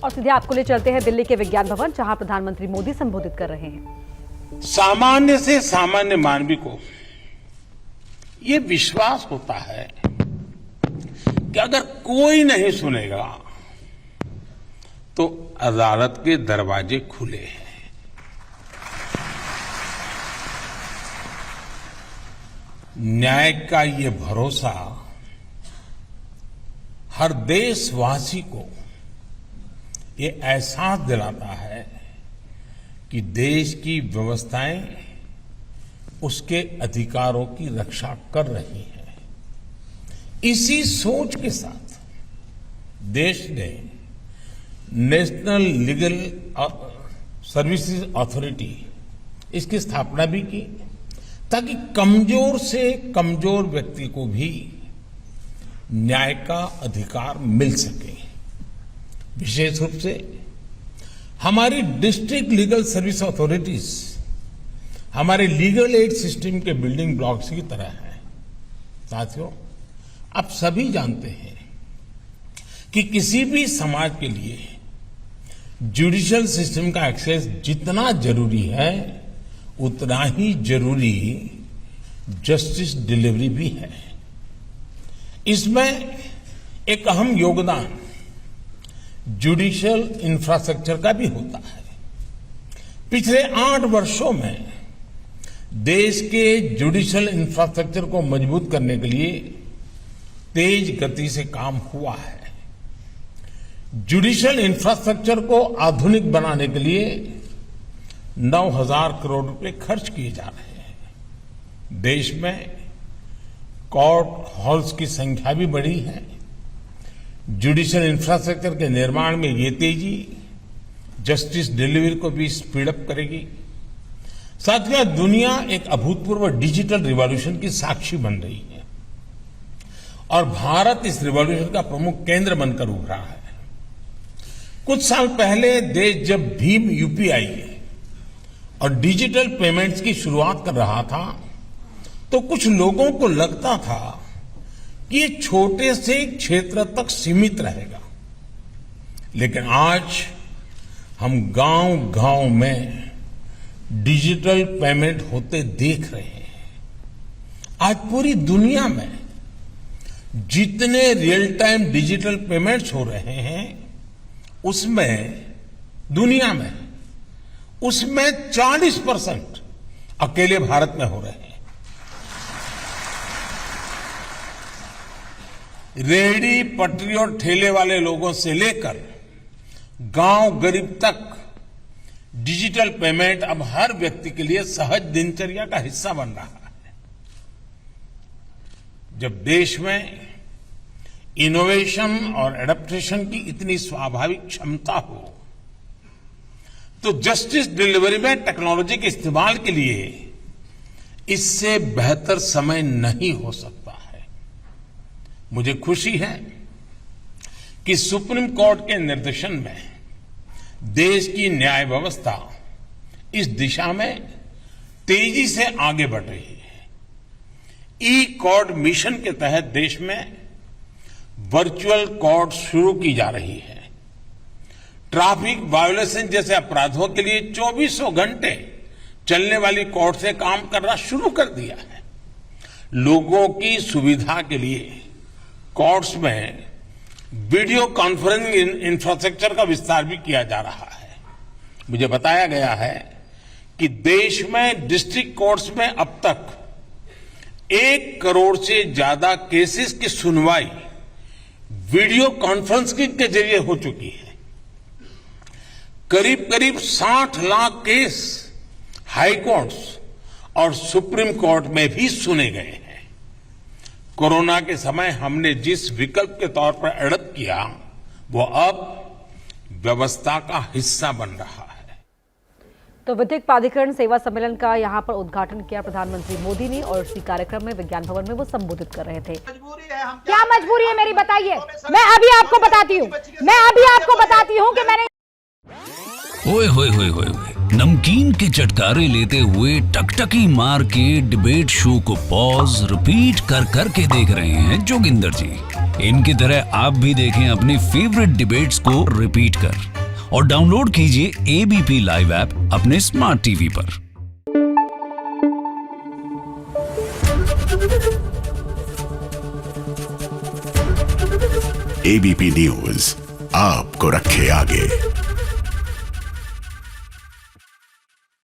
और सीधे आपको ले चलते हैं दिल्ली के विज्ञान भवन, जहां प्रधानमंत्री मोदी संबोधित कर रहे हैं। सामान्य से सामान्य मानवी को ये विश्वास होता है कि अगर कोई नहीं सुनेगा तो अदालत के दरवाजे खुले हैं। न्याय का ये भरोसा हर देशवासी को ये एहसास दिलाता है कि देश की व्यवस्थाएं उसके अधिकारों की रक्षा कर रही हैं। इसी सोच के साथ देश ने नेशनल लीगल सर्विसेज अथॉरिटी इसकी स्थापना भी की, ताकि कमजोर से कमजोर व्यक्ति को भी न्याय का अधिकार मिल सके। विशेष रूप से हमारी डिस्ट्रिक्ट लीगल सर्विस अथॉरिटीज हमारे लीगल एड सिस्टम के बिल्डिंग ब्लॉक्स की तरह है। साथियों, आप सभी जानते हैं कि किसी भी समाज के लिए जुडिशियल सिस्टम का एक्सेस जितना जरूरी है उतना ही जरूरी जस्टिस डिलीवरी भी है। इसमें एक अहम योगदान जुडिशियल इंफ्रास्ट्रक्चर का भी होता है। पिछले 8 वर्षों में देश के जुडिशियल इंफ्रास्ट्रक्चर को मजबूत करने के लिए तेज गति से काम हुआ है। जुडिशियल इंफ्रास्ट्रक्चर को आधुनिक बनाने के लिए 9,000 करोड़ रुपए खर्च किए जा रहे हैं। देश में कोर्ट हॉल्स की संख्या भी बढ़ी है। जुडिशियल इंफ्रास्ट्रक्चर के निर्माण में ये तेजी जस्टिस डिलीवरी को भी स्पीड अप करेगी। साथियों, दुनिया एक अभूतपूर्व डिजिटल रिवॉल्यूशन की साक्षी बन रही है और भारत इस रिवॉल्यूशन का प्रमुख केंद्र बनकर उभरा है। कुछ साल पहले देश जब भीम यूपीआई और डिजिटल पेमेंट्स की शुरुआत कर रहा था तो कुछ लोगों को लगता था कि ये छोटे से क्षेत्र तक सीमित रहेगा, लेकिन आज हम गांव-गांव में डिजिटल पेमेंट होते देख रहे हैं। आज पूरी दुनिया में जितने रियल टाइम डिजिटल पेमेंट्स हो रहे हैं उसमें दुनिया में उसमें 40% अकेले भारत में हो रहे हैं। रेहड़ी पटरी और ठेले वाले लोगों से लेकर गांव गरीब तक डिजिटल पेमेंट अब हर व्यक्ति के लिए सहज दिनचर्या का हिस्सा बन रहा है। जब देश में इनोवेशन और एडेप्टेशन की इतनी स्वाभाविक क्षमता हो तो जस्टिस डिलीवरी में टेक्नोलॉजी के इस्तेमाल के लिए इससे बेहतर समय नहीं हो सकता है। मुझे खुशी है कि सुप्रीम कोर्ट के निर्देशन में देश की न्याय व्यवस्था इस दिशा में तेजी से आगे बढ़ रही है। ई कोर्ट मिशन के तहत देश में वर्चुअल कोर्ट शुरू की जा रही है। ट्रैफिक वायोलेशन जैसे अपराधों के लिए 24 घंटे चलने वाली कोर्ट से काम करना शुरू कर दिया है। लोगों की सुविधा के लिए कोर्ट्स में वीडियो कॉन्फ्रेंसिंग इंफ्रास्ट्रक्चर का विस्तार भी किया जा रहा है। मुझे बताया गया है कि देश में डिस्ट्रिक्ट कोर्ट्स में अब तक 1 करोड़ से ज्यादा केसेस की सुनवाई वीडियो कॉन्फ्रेंसिंग के जरिए हो चुकी है। करीब करीब 60 लाख केस हाई कोर्ट्स और सुप्रीम कोर्ट में भी सुने गए हैं। कोरोना के समय हमने जिस विकल्प के तौर पर एडप्ट किया वो अब व्यवस्था का हिस्सा बन रहा है। तो विधिक प्राधिकरण सेवा सम्मेलन का यहां पर उद्घाटन किया प्रधानमंत्री मोदी ने और इसी कार्यक्रम में विज्ञान भवन में वो संबोधित कर रहे थे। क्या मजबूरी है मेरी, बताइए। मैं अभी आपको बताती हूँ कि मैंने ओए होए होए होए नमकीन के चटकारे लेते हुए टकटकी मार के डिबेट शो को पॉज रिपीट कर करके देख रहे हैं जोगिंदर जी। इनकी तरह आप भी देखें अपनी फेवरेट डिबेट्स को रिपीट कर और डाउनलोड कीजिए एबीपी लाइव ऐप अपने स्मार्ट टीवी पर। एबीपी न्यूज आपको रखे आगे।